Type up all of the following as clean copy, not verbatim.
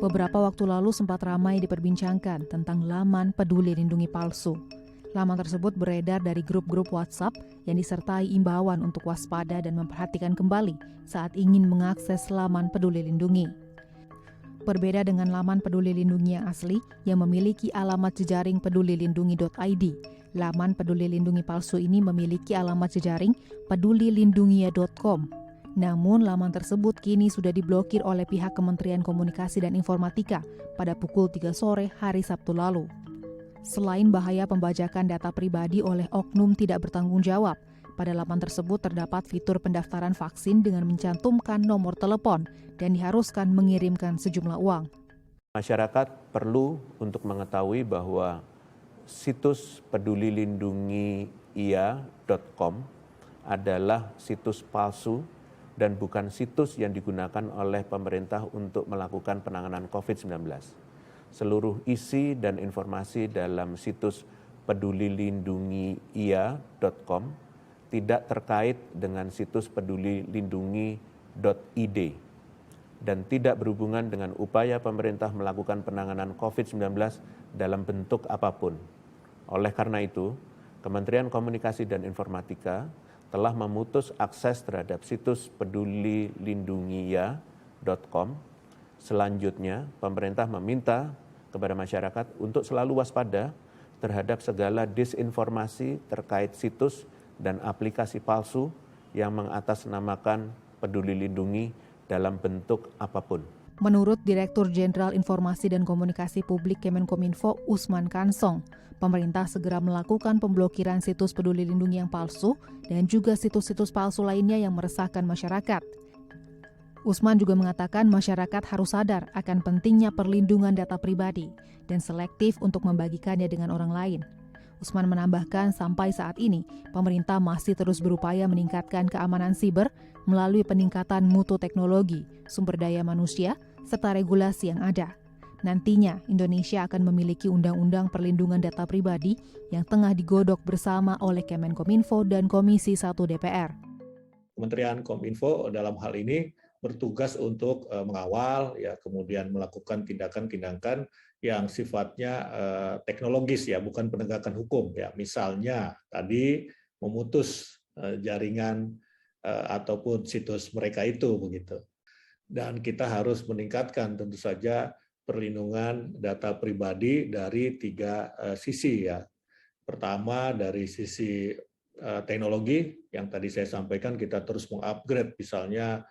Beberapa waktu lalu sempat ramai diperbincangkan tentang laman peduli lindungi palsu. Laman tersebut beredar dari grup-grup WhatsApp yang disertai imbauan untuk waspada dan memperhatikan kembali saat ingin mengakses laman peduli lindungi. Berbeda dengan laman peduli lindungi yang asli yang memiliki alamat jejaring pedulilindungi.id, laman peduli lindungi palsu ini memiliki alamat jejaring pedulilindungia.com. Namun, laman tersebut kini sudah diblokir oleh pihak Kementerian Komunikasi dan Informatika pada pukul 3 sore hari Sabtu lalu. Selain bahaya pembajakan data pribadi oleh oknum tidak bertanggung jawab, pada laman tersebut terdapat fitur pendaftaran vaksin dengan mencantumkan nomor telepon dan diharuskan mengirimkan sejumlah uang. Masyarakat perlu untuk mengetahui bahwa situs pedulilindungia.com adalah situs palsu dan bukan situs yang digunakan oleh pemerintah untuk melakukan penanganan COVID-19. Seluruh isi dan informasi dalam situs pedulilindungia.com tidak terkait dengan situs pedulilindungi.id dan tidak berhubungan dengan upaya pemerintah melakukan penanganan COVID-19 dalam bentuk apapun. Oleh karena itu, Kementerian Komunikasi dan Informatika telah memutus akses terhadap situs pedulilindungia.com. Selanjutnya, pemerintah meminta kepada masyarakat untuk selalu waspada terhadap segala disinformasi terkait situs dan aplikasi palsu yang mengatasnamakan Peduli Lindungi dalam bentuk apapun. Menurut Direktur Jenderal Informasi dan Komunikasi Publik Kemenkominfo Usman Kansong, pemerintah segera melakukan pemblokiran situs Peduli Lindungi yang palsu dan juga situs-situs palsu lainnya yang meresahkan masyarakat. Usman juga mengatakan masyarakat harus sadar akan pentingnya perlindungan data pribadi dan selektif untuk membagikannya dengan orang lain. Usman menambahkan sampai saat ini, pemerintah masih terus berupaya meningkatkan keamanan siber melalui peningkatan mutu teknologi, sumber daya manusia, serta regulasi yang ada. Nantinya, Indonesia akan memiliki undang-undang perlindungan data pribadi yang tengah digodok bersama oleh Kemenkominfo dan Komisi 1 DPR. Kementerian Kominfo dalam hal ini bertugas untuk mengawal, kemudian melakukan tindakan-tindakan yang sifatnya teknologis, bukan penegakan hukum. Misalnya tadi memutus jaringan ataupun situs mereka itu begitu. Dan kita harus meningkatkan tentu saja perlindungan data pribadi dari 3 sisi Pertama dari sisi teknologi yang tadi saya sampaikan, kita terus mengupgrade misalnya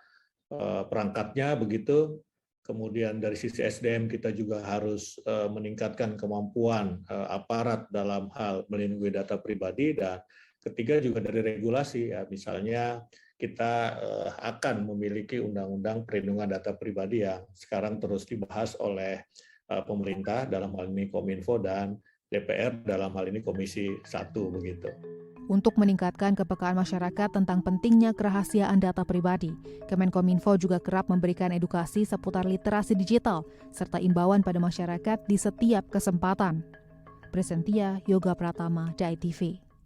perangkatnya begitu. Kemudian dari sisi SDM kita juga harus meningkatkan kemampuan aparat dalam hal melindungi data pribadi, dan ketiga juga dari regulasi misalnya kita akan memiliki undang-undang perlindungan data pribadi yang sekarang terus dibahas oleh pemerintah, dalam hal ini Kominfo, dan DPR dalam hal ini Komisi 1 begitu. Untuk meningkatkan kepekaan masyarakat tentang pentingnya kerahasiaan data pribadi, Kemenkominfo juga kerap memberikan edukasi seputar literasi digital serta imbauan pada masyarakat di setiap kesempatan. Presentia Yoga Pratama, DAI TV.